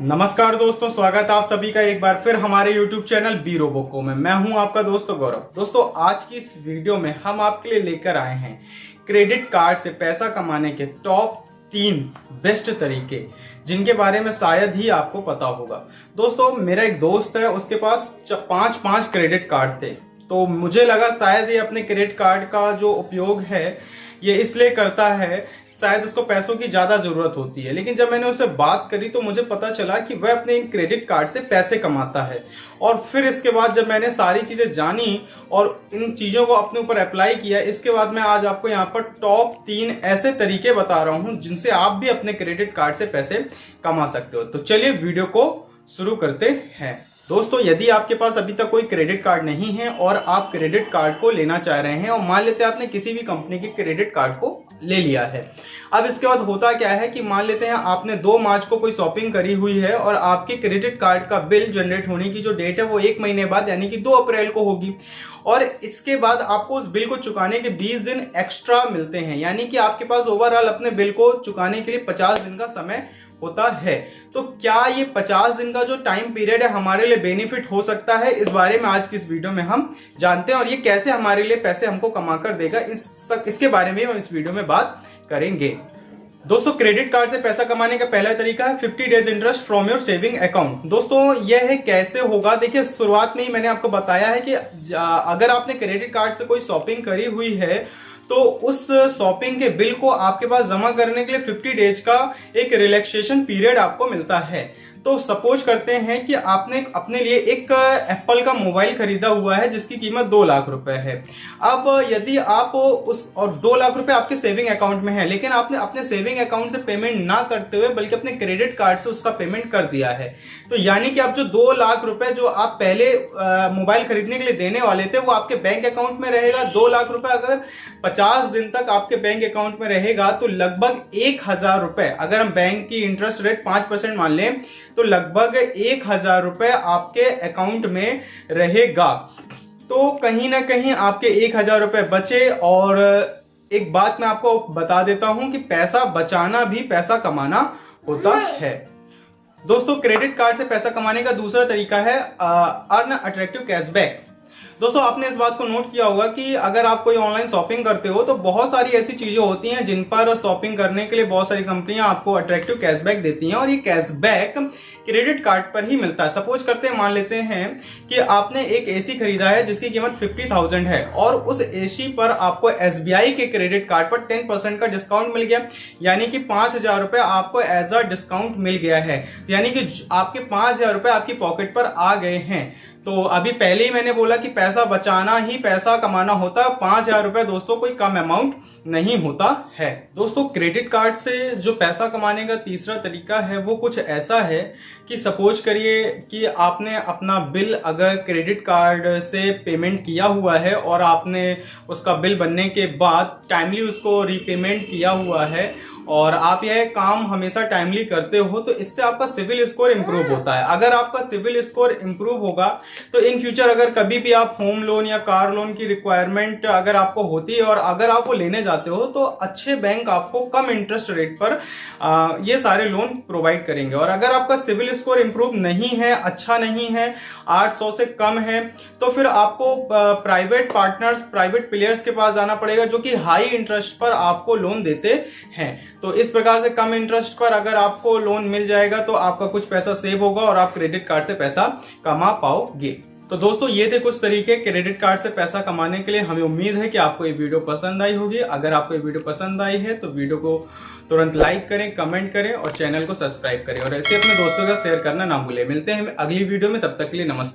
नमस्कार दोस्तों, स्वागत है आप सभी का एक बार फिर हमारे YouTube चैनल बी रोबोको में। मैं हूं आपका दोस्त गौरव। दोस्तों, आज की इस वीडियो में हम आपके लिए लेकर आए हैं क्रेडिट कार्ड से पैसा कमाने के टॉप 3 बेस्ट तरीके, जिनके बारे में शायद ही आपको पता होगा। दोस्तों, मेरा एक दोस्त है, उसके पास 5 क्रेडिट कार्ड थे। तो मुझे लगा शायद ये अपने क्रेडिट कार्ड का जो उपयोग है ये इसलिए करता है, शायद उसको पैसों की ज्यादा जरूरत होती है। लेकिन जब मैंने उससे बात करी तो मुझे पता चला कि वह अपने इन क्रेडिट कार्ड से पैसे कमाता है। और फिर इसके बाद जब मैंने सारी चीजें जानी और इन चीजों को अपने ऊपर अप्लाई किया, इसके बाद मैं आज आपको यहाँ पर टॉप 3 ऐसे तरीके बता रहा हूं जिनसे आप भी अपने क्रेडिट कार्ड से पैसे कमा सकते हो। तो चलिए वीडियो को शुरू करते हैं। दोस्तों, यदि आपके पास अभी तक कोई क्रेडिट कार्ड नहीं है और आप क्रेडिट कार्ड को लेना चाह रहे हैं, और मान लेते हैं आपने किसी भी कंपनी के क्रेडिट कार्ड को ले लिया है। अब इसके बाद होता क्या है कि मान लेते हैं आपने 2 मार्च को कोई शॉपिंग करी हुई है और आपके क्रेडिट कार्ड का बिल जनरेट होने की जो डेट है वो 1 महीने बाद यानी कि 2 अप्रैल को होगी। और इसके बाद आपको उस बिल को चुकाने के 20 दिन एक्स्ट्रा मिलते हैं, यानी कि आपके पास ओवरऑल अपने बिल को चुकाने के लिए 50 दिन का समय होता है। तो क्या ये 50 दिन का जो टाइम पीरियड है हमारे लिए बेनिफिट हो सकता है, इस बारे में आज की इस वीडियो में हम जानते हैं। और ये कैसे हमारे लिए पैसे हमको कमा कर देगा, इसके बारे में हम इस वीडियो में बात करेंगे। दोस्तों, क्रेडिट कार्ड से पैसा कमाने का पहला तरीका है 50 days interest from your saving account. दोस्तों, यह है कैसे होगा। देखिए, शुरुआत में ही मैंने आपको बताया है कि अगर आपने क्रेडिट कार्ड से कोई शॉपिंग करी हुई है तो उस शॉपिंग के बिल को आपके पास जमा करने के लिए 50 डेज का एक रिलैक्सेशन पीरियड आपको मिलता है। तो सपोज करते हैं कि आपने अपने लिए एक एप्पल का मोबाइल खरीदा हुआ है जिसकी कीमत 2 लाख रुपए है। अब यदि आप और 2 लाख रुपए आपके सेविंग अकाउंट में है, लेकिन आपने अपने सेविंग अकाउंट से पेमेंट ना करते हुए बल्कि अपने क्रेडिट कार्ड से उसका पेमेंट कर दिया है, तो यानी कि आप जो 2 लाख रुपए जो आप पहले मोबाइल खरीदने के लिए देने वाले थे वो आपके बैंक अकाउंट में रहेगा। 2 लाख रुपए अगर 50 दिन तक आपके बैंक अकाउंट में रहेगा तो लगभग 1,000 रुपए, अगर हम बैंक की इंटरेस्ट रेट 5% मान लें तो लगभग 1,000 रुपए आपके अकाउंट में रहेगा। तो कहीं ना कहीं आपके 1,000 रुपए बचे। और एक बात मैं आपको बता देता हूं कि पैसा बचाना भी पैसा कमाना होता है। दोस्तों, क्रेडिट कार्ड से पैसा कमाने का दूसरा तरीका है अर्न अट्रैक्टिव कैशबैक। दोस्तों, आपने इस बात को नोट किया होगा कि अगर आप कोई ऑनलाइन शॉपिंग करते हो तो बहुत सारी ऐसी चीजें होती हैं जिन पर शॉपिंग करने के लिए बहुत सारी कंपनियां आपको अट्रैक्टिव कैशबैक देती हैं, और ये कैशबैक क्रेडिट कार्ड पर ही मिलता है। सपोज करते हैं, मान लेते हैं कि आपने एक एसी खरीदा है जिसकी कीमत 50,000 है और उस एसी पर आपको एसबीआई के क्रेडिट कार्ड पर 10% का डिस्काउंट मिल गया, यानी कि 5,000 रुपए आपको एज अ डिस्काउंट मिल गया है। यानी कि आपके 5,000 रुपए आपकी पॉकेट पर आ गए हैं। तो अभी पहले ही मैंने बोला कि पैसा बचाना ही पैसा कमाना होता है। 5,000 रुपए दोस्तों कोई कम अमाउंट नहीं होता है। दोस्तों, क्रेडिट कार्ड से जो पैसा कमाने का तीसरा तरीका है वो कुछ ऐसा है कि सपोज करिए कि आपने अपना बिल अगर क्रेडिट कार्ड से पेमेंट किया हुआ है और आपने उसका बिल बनने के बाद टाइमली उसको रीपेमेंट किया हुआ है और आप यह काम हमेशा टाइमली करते हो, तो इससे आपका सिविल स्कोर इंप्रूव होता है। अगर आपका सिविल स्कोर इंप्रूव होगा तो इन फ्यूचर अगर कभी भी आप होम लोन या कार लोन की रिक्वायरमेंट अगर आपको होती है और अगर आप वो लेने जाते हो तो अच्छे बैंक आपको कम इंटरेस्ट रेट पर ये सारे लोन प्रोवाइड करेंगे। और अगर आपका सिविल स्कोर इंप्रूव नहीं है, अच्छा नहीं है, 800 से कम है, तो फिर आपको प्राइवेट पार्टनर्स, प्राइवेट प्लेयर्स के पास जाना पड़ेगा जो कि हाई इंटरेस्ट पर आपको लोन देते हैं। तो इस प्रकार से कम इंटरेस्ट पर अगर आपको लोन मिल जाएगा तो आपका कुछ पैसा सेव होगा और आप क्रेडिट कार्ड से पैसा कमा पाओगे। तो दोस्तों, ये थे कुछ तरीके क्रेडिट कार्ड से पैसा कमाने के लिए। हमें उम्मीद है कि आपको ये वीडियो पसंद आई होगी। अगर आपको ये वीडियो पसंद आई है तो वीडियो को तुरंत लाइक करें, कमेंट करें और चैनल को सब्सक्राइब करें, और ऐसे अपने दोस्तों का शेयर करना ना भूलें। मिलते हैं अगली वीडियो में, तब तक के लिए नमस्कार।